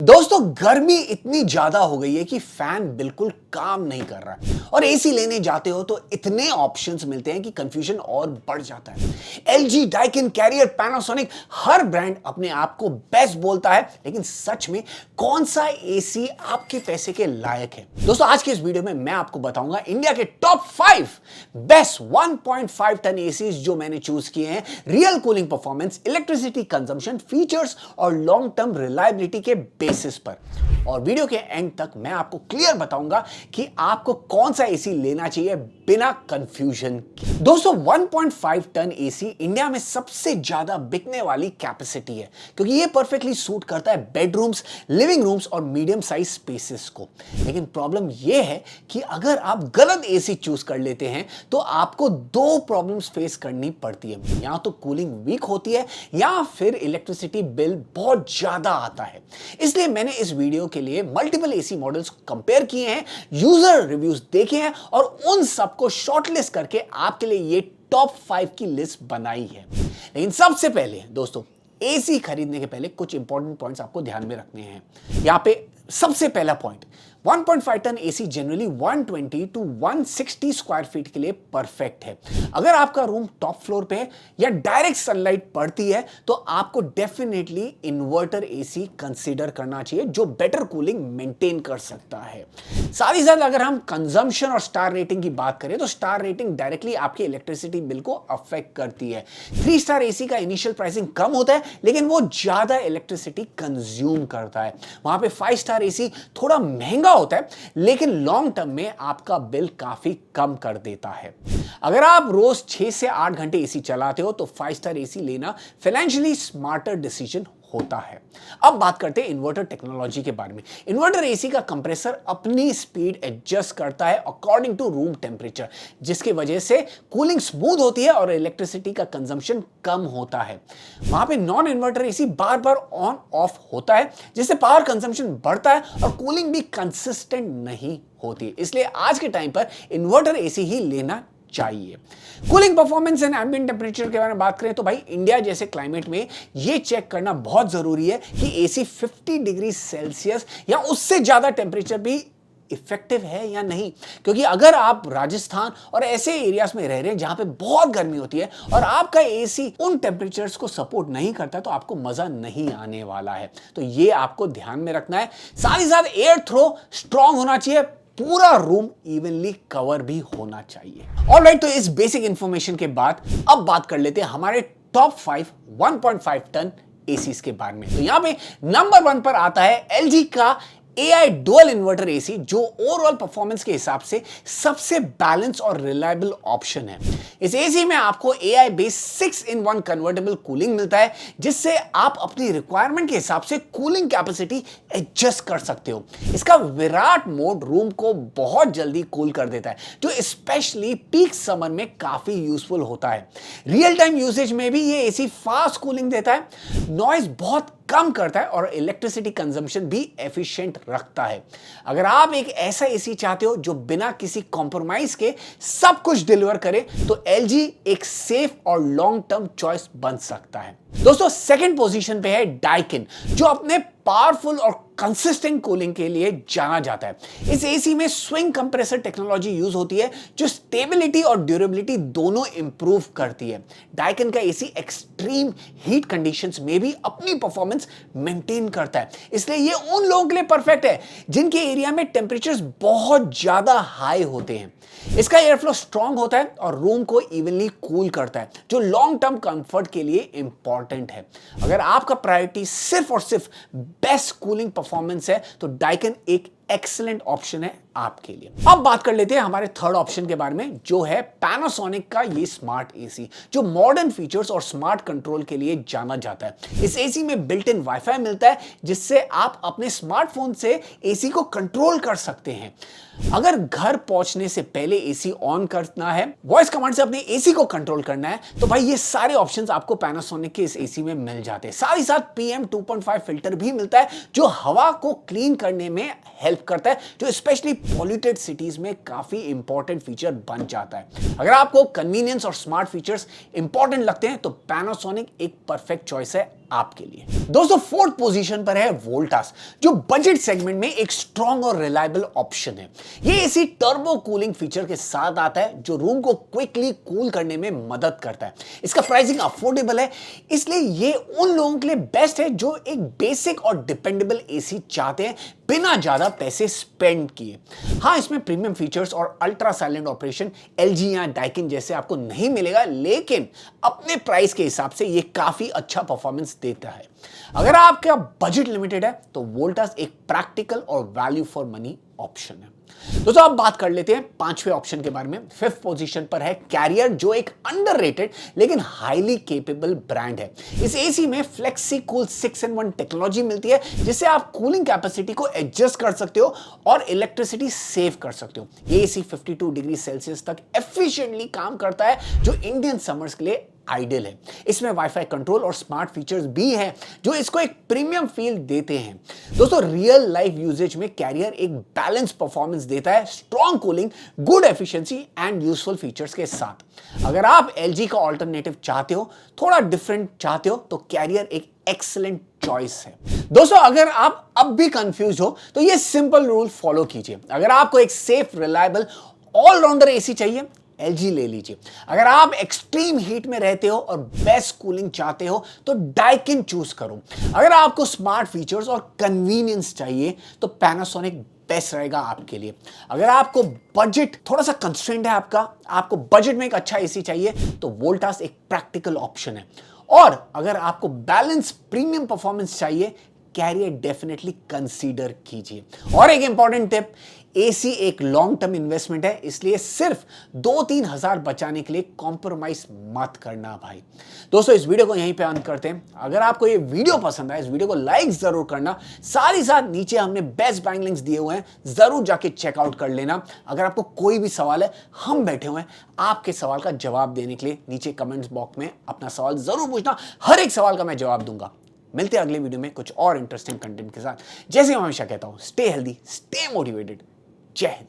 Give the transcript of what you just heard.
दोस्तों गर्मी इतनी ज्यादा हो गई है कि फैन बिल्कुल काम नहीं कर रहा है और एसी लेने जाते हो तो इतने ऑप्शंस मिलते हैं कि कंफ्यूजन और बढ़ जाता है। एलजी, डाइकिन, कैरियर, पैनासोनिक, हर ब्रांड अपने आप को बेस्ट बोलता है, लेकिन सच में कौन सा एसी आपके पैसे के लायक है? दोस्तों आज के इस वीडियो में मैं आपको बताऊंगा इंडिया के टॉप 5 बेस्ट 1.5 टन एसी जो मैंने चूज किए हैं real cooling performance, electricity consumption, features और लॉन्ग टर्म रिलायबिलिटी के बेसिस पर। और वीडियो के एंड तक मैं आपको क्लियर बताऊंगा कि आपको कौन सा एसी लेना चाहिए बिना कंफ्यूजन के। दोस्तों 1.5 टन एसी इंडिया में सबसे ज्यादा बिकने वाली कैपेसिटी है क्योंकि ये परफेक्टली सूट करता है बेडरूम्स, लिविंग रूम्स और मीडियम साइज स्पेसेस को। लेकिन प्रॉब्लम ये है कि अगर आप गलत एसी चूज कर लेते हैं तो आपको दो प्रॉब्लम्स फेस करनी पड़ती है। या तो कूलिंग वीक होती है या फिर इलेक्ट्रिसिटी बिल बहुत ज्यादा आता है। इसलिए मैंने इस वीडियो के लिए मल्टीपल एसी मॉडल्स कंपेयर किए हैं, यूजर रिव्यूज देखे हैं और उन सबको शॉर्टलिस्ट करके आपके लिए ये टॉप 5 की लिस्ट बनाई है। लेकिन सबसे पहले दोस्तों एसी खरीदने के पहले कुछ इंपॉर्टेंट पॉइंट्स आपको ध्यान में रखने हैं। यहां पे सबसे पहला point, 1.5 ton AC generally 120 to 160 square feet के लिए परफेक्ट है। अगर आपका रूम टॉप फ्लोर पे है या डायरेक्ट सनलाइट पड़ती है तो आपको डेफिनेटली इन्वर्टर एसी कंसीडर करना चाहिए जो बेटर कूलिंग मेंटेन कर सकता है। साथ ही साथ अगर हम कंजम्पशन और स्टार रेटिंग की बात करें तो स्टार रेटिंग डायरेक्टली आपके इलेक्ट्रिसिटी बिल को अफेक्ट करती है। 3 स्टार एसी का इनिशियल प्राइसिंग कम होता है लेकिन वो ज्यादा इलेक्ट्रिसिटी कंज्यूम करता है। वहां पे 5 स्टार एसी थोड़ा महंगा होता है लेकिन लॉन्ग टर्म में आपका बिल काफी कम कर देता है। अगर आप रोज 6 से 8 घंटे एसी चलाते हो तो 5 स्टार एसी लेना फाइनेंशियली स्मार्टर डिसीजन होता है। अब बात करते हैं इन्वर्टर टेक्नोलॉजी के बारे में। इन्वर्टर एसी का कंप्रेसर अपनी स्पीड एडजस्ट करता है अकॉर्डिंग टू रूम टेम्परेचर, जिसकी वजह से कूलिंग स्मूथ होती है और इलेक्ट्रिसिटी का कंजम्पशन कम होता है। वहां पे non inverter AC bar bar on off होता है जिससे पावर कंजम्पशन बढ़ता है और कूलिंग भी कंसिस्टेंट नहीं होती। इसलिए आज के टाइम पर इन्वर्टर एसी ही लेना चाहिए। Cooling performance and ambient temperature के बारे में बात करें तो भाई इंडिया जैसे क्लाइमेट में यह चेक करना बहुत जरूरी है कि एसी 50 डिग्री सेल्सियस या उससे ज्यादा टेम्परेचर भी इफेक्टिव है या नहीं। क्योंकि अगर आप राजस्थान और ऐसे एरियाज में रह रहे हैं जहां पे बहुत गर्मी होती है और आपका एसी उन टेम्परेचर्स को सपोर्ट नहीं करता तो आपको मजा नहीं आने वाला है। तो ये आपको ध्यान में रखना है। साथ ही साथ एयर थ्रो स्ट्रांग होना चाहिए, पूरा रूम इवनली कवर भी होना चाहिए। ऑलराइट, तो इस बेसिक इंफॉर्मेशन के बाद अब बात कर लेते हैं हमारे टॉप 5 1.5 टन एसीज के बारे में। तो यहां पे नंबर 1 पर आता है एलजी का AI डुअल इन्वर्टर एसी जो ओवरऑल परफॉर्मेंस के हिसाब से सबसे बैलेंस और रिलायबल ऑप्शन है। इस एसी में आपको AI based 6-in-1 convertible cooling मिलता है जिससे आप अपनी रिक्वायरमेंट के हिसाब से कूलिंग कैपेसिटी एडजस्ट कर सकते हो। इसका विराट मोड रूम को बहुत जल्दी कूल कर देता है जो स्पेशली पीक समर में काफी यूजफुल होता है। रियल टाइम यूसेज में भी ये एसी फास्ट कूलिंग देता है, नॉइज बहुत कम करता है और इलेक्ट्रिसिटी कंजम्पशन भी एफिशिएंट रखता है। अगर आप एक ऐसा एसी चाहते हो जो बिना किसी कॉम्प्रोमाइज के सब कुछ डिलीवर करे तो एलजी एक सेफ और लॉन्ग टर्म चॉइस बन सकता है। दोस्तों सेकंड पोजीशन पे है डाइकिन जो अपने पावरफुल और कंसिस्टेंट कूलिंग के लिए जाना जाता है। इस एसी में स्विंग कंप्रेसर टेक्नोलॉजी यूज होती है जो स्टेबिलिटी और ड्यूरेबिलिटी दोनों इंप्रूव करती है। डाइकिन का एसी एक्सट्रीम हीट कंडीशंस में भी अपनी परफॉर्मेंस मेंटेन करता है, इसलिए ये उन लोगों के लिए परफेक्ट है जिनके एरिया में टेम्परेचर्स बहुत ज्यादा हाई होते हैं। इसका एयर फ्लो स्ट्रांग होता है और रूम को इवनली कूल करता है जो लॉन्ग टर्म कंफर्ट के लिए इंपॉर्टेंट है। अगर आपका प्रायोरिटी सिर्फ और सिर्फ बेस्ट कूलिंग परफॉर्मेंस है तो डाइकिन एक एक्सीलेंट ऑप्शन है आपके लिए। अब बात कर लेते हैं हमारे थर्ड ऑप्शन के बारे में जो है पैनासोनिक का ये स्मार्ट एसी जो मॉडर्न फीचर्स और स्मार्ट कंट्रोल के लिए जाना जाता है। इस एसी में बिल्ट इन वाईफाई मिलता है जिससे आप अपने स्मार्टफोन से एसी को कंट्रोल कर सकते हैं। अगर घर पहुंचने से पहले एसी ऑन करना है, वॉइस कमांड से अपने एसी को कंट्रोल करना है तो भाई ये सारे ऑप्शंस आपको पैनासोनिक के इस एसी में मिल जाते हैं। साथ ही साथ PM 2.5 फिल्टर भी मिलता है जो हवा को क्लीन करने में हेल्प करता है जो स्पेशली पॉल्यूटेड सिटीज में काफी इंपॉर्टेंट फीचर बन जाता है। अगर आपको कन्वीनियंस और स्मार्ट फीचर्स इंपॉर्टेंट लगते हैं तो पैनासोनिक एक परफेक्ट चॉइस है आपके लिए। दोस्तों फोर्थ पोजीशन पर है वोल्टास, जो बजट सेगमेंट में एक स्ट्रॉन्ग और रिलायबल ऑप्शन है। ये एसी टर्बो कूलिंग फीचर के साथ आता है जो रूम को क्विकली कूल करने में मदद करता है। इसका प्राइसिंग अफोर्डेबल है, इसलिए ये उन लोगों के लिए बेस्ट है जो एक बेसिक और डिपेंडेबल एसी चाहते हैं बिना ज्यादा पैसे स्पेंड किए। हाँ, इसमें प्रीमियम फीचर्स और अल्ट्रा साइलेंट ऑपरेशन एलजी या डाइकिन जैसे आपको नहीं मिलेगा, लेकिन अपने प्राइस के हिसाब से ये काफी अच्छा परफॉर्मेंस देता है। अगर आपका बजट लिमिटेड है तो वोल्टास एक प्रैक्टिकल और वैल्यू फॉर मनी ऑप्शन है। दोस्तों अब बात कर लेते हैं पांचवें ऑप्शन के बारे में। फिफ्थ पोजीशन पर है कैरियर, जो एक अंडररेटेड लेकिन हाईली कैपेबल ब्रांड है। इस एसी में फ्लेक्सी कूल 6-in-1 टेक्नोलॉजी मिलती है, जिससे आप कूलिंग कैपेसिटी को एडजस्ट कर सकते हो और इलेक्ट्रिसिटी सेव कर सकते हो। ये एसी 52 डिग्री सेल्सियस तक एफिशिएंटली काम करता है, जो इंडियन समर्स के लिए आइडियल है। इसमें वाईफाई कंट्रोल और स्मार्ट फीचर्स भी हैं जो इसको एक प्रीमियम फील देते हैं। दोस्तों रियल लाइफ यूजेज में कैरियर एक बैलेंस परफॉर्मेंस देता है, strong cooling, good efficiency and useful features के साथ। अगर आप एलजी का ऑल्टरनेटिव चाहते हो, थोड़ा डिफरेंट चाहते हो, तो कैरियर एक एक्सीलेंट चॉइस है। दोस्तों अगर आप अब भी कंफ्यूज हो तो ये सिंपल रूल फॉलो कीजिए। अगर आपको एक सेफ, रिलायबल, ऑलराउंडर एसी चाहिए, एलजी ले लीजिए। अगर आप एक्सट्रीम हीट में रहते हो और बेस्ट कूलिंग चाहते हो तो डाइकिन चूज करो। अगर आपको स्मार्ट फीचर्स और कन्वीनियंस चाहिए तो पैनासोनिक बेस्ट रहेगा आपके लिए। अगर आपको बजट थोड़ा सा कंस्ट्रेंट है, आपको बजट में एक अच्छा एसी चाहिए तो वोल्टास एक प्रैक्टिकल ऑप्शन है। और अगर आपको बैलेंस प्रीमियम परफॉर्मेंस चाहिए, कैरियर डेफिनेटली कंसीडर कीजिए। और एक इंपॉर्टेंट टिप, एसी एक लॉन्ग टर्म इन्वेस्टमेंट है, इसलिए सिर्फ 2-3 हजार बचाने के लिए कॉम्प्रोमाइज मत करना भाई। दोस्तों इस वीडियो को यहीं पे अंत करते हैं। अगर आपको ये वीडियो पसंद आए, इस वीडियो को लाइक जरूर करना। साथ ही साथ नीचे हमने बेस्ट बाइंग लिंक्स दिए हुए हैं, जरूर जाके चेकआउट कर लेना। अगर आपको कोई भी सवाल है, हम बैठे हुए हैं आपके सवाल का जवाब देने के लिए। नीचे कमेंट्स बॉक्स में अपना सवाल जरूर पूछना, हर एक सवाल का मैं जवाब दूंगा। मिलते हैं अगले वीडियो में कुछ और इंटरेस्टिंग कंटेंट के साथ। जैसे मैं हमेशा कहता हूं, स्टे हेल्दी, स्टे मोटिवेटेड। जय हिंद।